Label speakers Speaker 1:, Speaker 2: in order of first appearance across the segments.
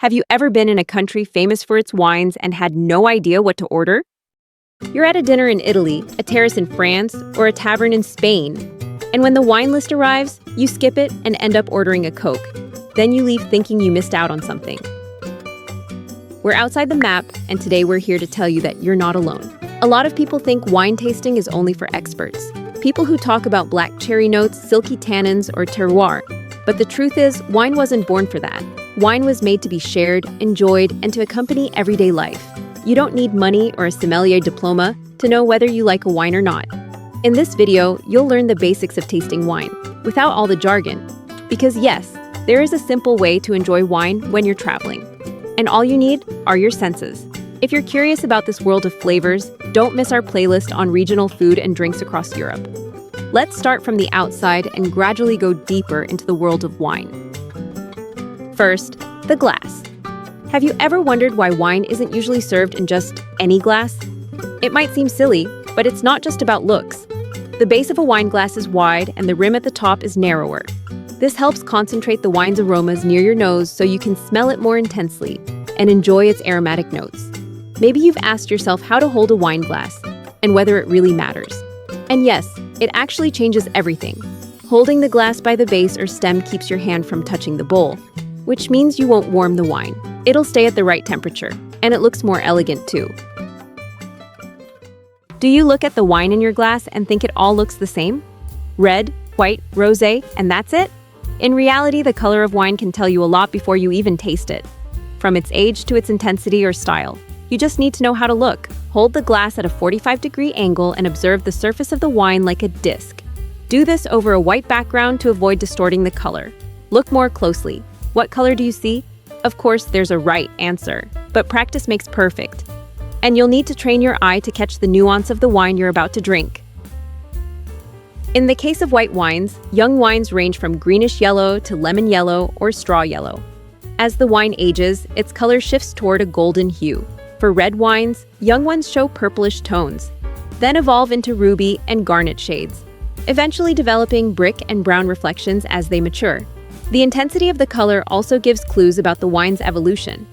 Speaker 1: Have you ever been in a country famous for its wines and had no idea what to order? You're at a dinner in Italy, a terrace in France, or a tavern in Spain. And when the wine list arrives, you skip it and end up ordering a Coke. Then you leave thinking you missed out on something. We're outside the map, and today we're here to tell you that you're not alone. A lot of people think wine tasting is only for experts. People who talk about black cherry notes, silky tannins, or terroir. But the truth is, wine wasn't born for that. Wine was made to be shared, enjoyed, and to accompany everyday life. You don't need money or a sommelier diploma to know whether you like a wine or not. In this video, you'll learn the basics of tasting wine, without all the jargon. Because yes, there is a simple way to enjoy wine when you're traveling. And all you need are your senses. If you're curious about this world of flavors, don't miss our playlist on regional food and drinks across Europe. Let's start from the outside and gradually go deeper into the world of wine. First, the glass. Have you ever wondered why wine isn't usually served in just any glass? It might seem silly, but it's not just about looks. The base of a wine glass is wide and the rim at the top is narrower. This helps concentrate the wine's aromas near your nose so you can smell it more intensely and enjoy its aromatic notes. Maybe you've asked yourself how to hold a wine glass and whether it really matters. And yes, it actually changes everything. Holding the glass by the base or stem keeps your hand from touching the bowl, which means you won't warm the wine. It'll stay at the right temperature, and it looks more elegant too. Do you look at the wine in your glass and think it all looks the same? Red, white, rosé, and that's it? In reality, the color of wine can tell you a lot before you even taste it. From its age to its intensity or style. You just need to know how to look. Hold the glass at a 45-degree angle and observe the surface of the wine like a disc. Do this over a white background to avoid distorting the color. Look more closely. What color do you see? Of course, there's a right answer, but practice makes perfect. And you'll need to train your eye to catch the nuance of the wine you're about to drink. In the case of white wines, young wines range from greenish yellow to lemon yellow or straw yellow. As the wine ages, its color shifts toward a golden hue. For red wines, young ones show purplish tones, then evolve into ruby and garnet shades, eventually developing brick and brown reflections as they mature. The intensity of the color also gives clues about the wine's evolution.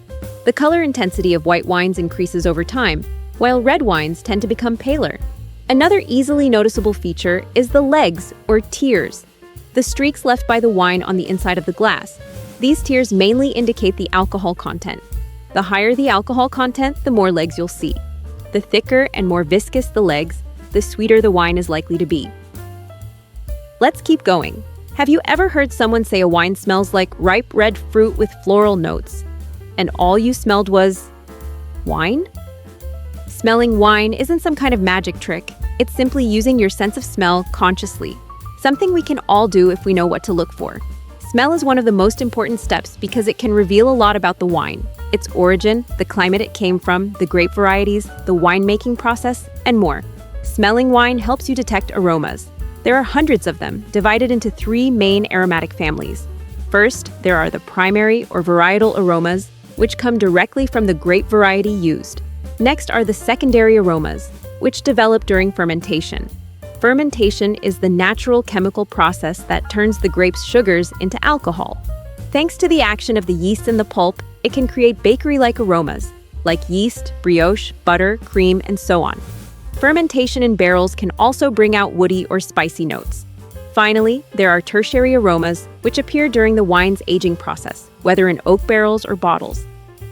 Speaker 1: The color intensity of white wines increases over time, while red wines tend to become paler. Another easily noticeable feature is the legs, or tears, the streaks left by the wine on the inside of the glass. These tears mainly indicate the alcohol content. The higher the alcohol content, the more legs you'll see. The thicker and more viscous the legs, the sweeter the wine is likely to be. Let's keep going. Have you ever heard someone say a wine smells like ripe red fruit with floral notes, and all you smelled was wine? Smelling wine isn't some kind of magic trick. It's simply using your sense of smell consciously, something we can all do if we know what to look for. Smell is one of the most important steps because it can reveal a lot about the wine, its origin, the climate it came from, the grape varieties, the winemaking process, and more. Smelling wine helps you detect aromas. There are hundreds of them, divided into 3 main aromatic families. First, there are the primary or varietal aromas, which come directly from the grape variety used. Next are the secondary aromas, which develop during fermentation. Fermentation is the natural chemical process that turns the grape's sugars into alcohol. Thanks to the action of the yeast in the pulp, it can create bakery-like aromas, like yeast, brioche, butter, cream, and so on. Fermentation in barrels can also bring out woody or spicy notes. Finally, there are tertiary aromas, which appear during the wine's aging process, whether in oak barrels or bottles.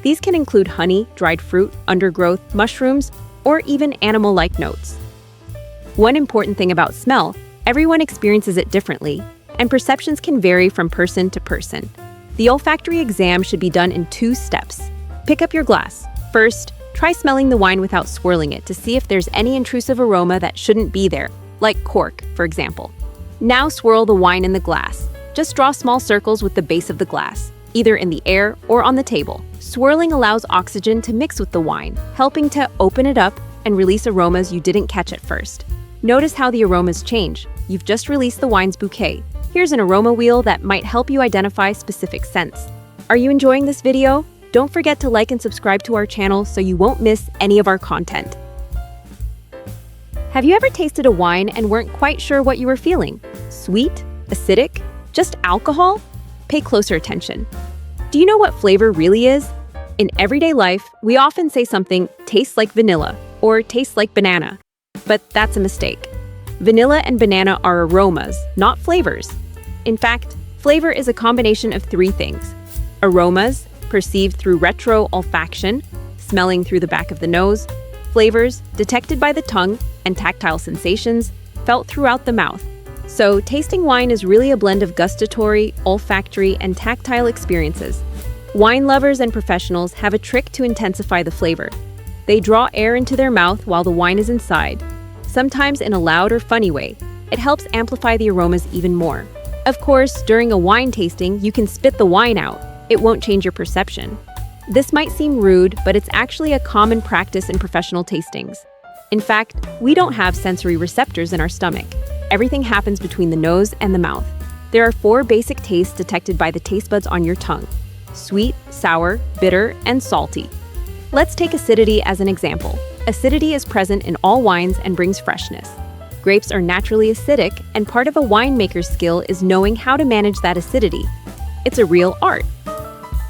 Speaker 1: These can include honey, dried fruit, undergrowth, mushrooms, or even animal-like notes. One important thing about smell, everyone experiences it differently, and perceptions can vary from person to person. The olfactory exam should be done in 2 steps. Pick up your glass. First, try smelling the wine without swirling it to see if there's any intrusive aroma that shouldn't be there, like cork, for example. Now swirl the wine in the glass. Just draw small circles with the base of the glass, either in the air or on the table. Swirling allows oxygen to mix with the wine, helping to open it up and release aromas you didn't catch at first. Notice how the aromas change. You've just released the wine's bouquet. Here's an aroma wheel that might help you identify specific scents. Are you enjoying this video? Don't forget to like and subscribe to our channel so you won't miss any of our content. Have you ever tasted a wine and weren't quite sure what you were feeling? Sweet? Acidic? Just alcohol? Pay closer attention. Do Do you know what flavor really is? In everyday life, we often say something tastes like vanilla or tastes like banana. But that's a mistake. Vanilla and banana are aromas, not flavors. In fact, flavor is a combination of three things. Aromas, perceived through retro-olfaction, smelling through the back of the nose. Flavors, detected by the tongue, and tactile sensations, felt throughout the mouth. So, tasting wine is really a blend of gustatory, olfactory, and tactile experiences. Wine lovers and professionals have a trick to intensify the flavor. They draw air into their mouth while the wine is inside, sometimes in a loud or funny way. It helps amplify the aromas even more. Of course, during a wine tasting, you can spit the wine out. It won't change your perception. This might seem rude, but it's actually a common practice in professional tastings. In fact, we don't have sensory receptors in our stomach. Everything happens between the nose and the mouth. There are 4 basic tastes detected by the taste buds on your tongue: sweet, sour, bitter, and salty. Let's take acidity as an example. Acidity is present in all wines and brings freshness. Grapes are naturally acidic, and part of a winemaker's skill is knowing how to manage that acidity. It's a real art.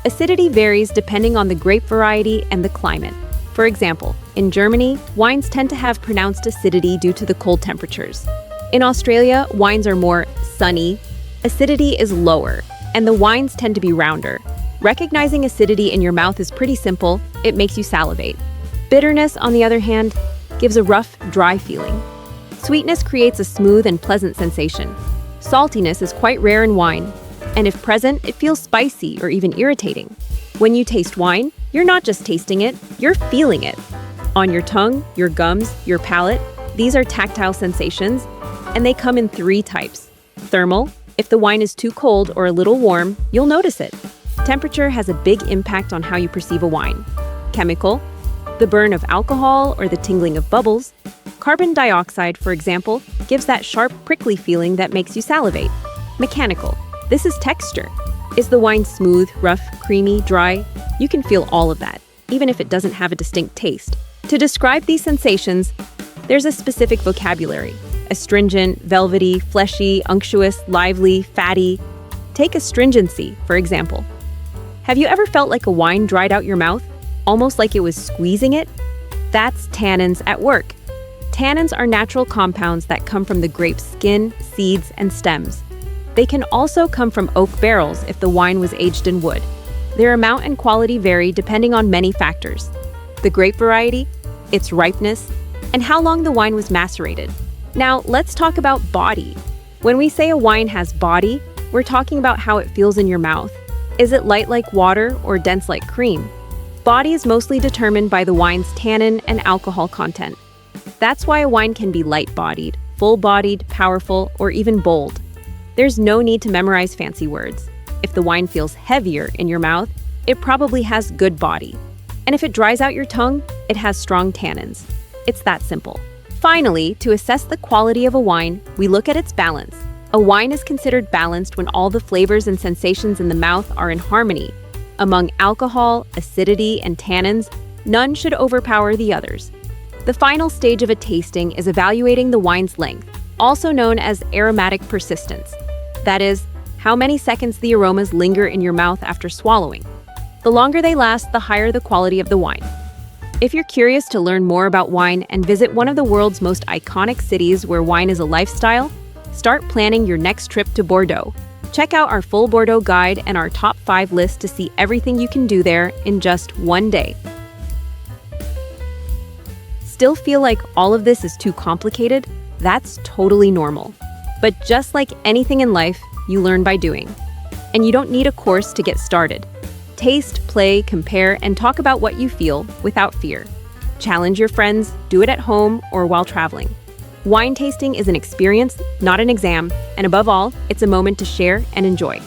Speaker 1: Acidity varies depending on the grape variety and the climate. For example, in Germany, wines tend to have pronounced acidity due to the cold temperatures. In Australia, wines are more sunny, acidity is lower, and the wines tend to be rounder. Recognizing acidity in your mouth is pretty simple. It makes you salivate. Bitterness, on the other hand, gives a rough, dry feeling. Sweetness creates a smooth and pleasant sensation. Saltiness is quite rare in wine, and if present, it feels spicy or even irritating. When you taste wine, you're not just tasting it, you're feeling it. On your tongue, your gums, your palate, these are tactile sensations, and they come in 3 types. Thermal, if the wine is too cold or a little warm, you'll notice it. Temperature has a big impact on how you perceive a wine. Chemical, the burn of alcohol or the tingling of bubbles. Carbon dioxide, for example, gives that sharp, prickly feeling that makes you salivate. Mechanical, this is texture. Is the wine smooth, rough, creamy, dry? You can feel all of that, even if it doesn't have a distinct taste. To describe these sensations, there's a specific vocabulary. Astringent, velvety, fleshy, unctuous, lively, fatty. Take astringency, for example. Have you ever felt like a wine dried out your mouth, almost like it was squeezing it? That's tannins at work. Tannins are natural compounds that come from the grape's skin, seeds, and stems. They can also come from oak barrels if the wine was aged in wood. Their amount and quality vary depending on many factors: the grape variety, its ripeness, and how long the wine was macerated. Now, let's talk about body. When we say a wine has body, we're talking about how it feels in your mouth. Is it light like water or dense like cream? Body is mostly determined by the wine's tannin and alcohol content. That's why a wine can be light-bodied, full-bodied, powerful, or even bold. There's no need to memorize fancy words. If the wine feels heavier in your mouth, it probably has good body. And if it dries out your tongue, it has strong tannins. It's that simple. Finally, to assess the quality of a wine, we look at its balance. A wine is considered balanced when all the flavors and sensations in the mouth are in harmony. Among alcohol, acidity, and tannins, none should overpower the others. The final stage of a tasting is evaluating the wine's length, also known as aromatic persistence. That is, how many seconds the aromas linger in your mouth after swallowing. The longer they last, the higher the quality of the wine. If you're curious to learn more about wine and visit one of the world's most iconic cities where wine is a lifestyle, start planning your next trip to Bordeaux. Check out our full Bordeaux guide and our top 5 list to see everything you can do there in just one day. Still feel like all of this is too complicated? That's totally normal. But just like anything in life, you learn by doing. And you don't need a course to get started. Taste, play, compare, and talk about what you feel without fear. Challenge your friends, do it at home or while traveling. Wine tasting is an experience, not an exam, and above all, it's a moment to share and enjoy.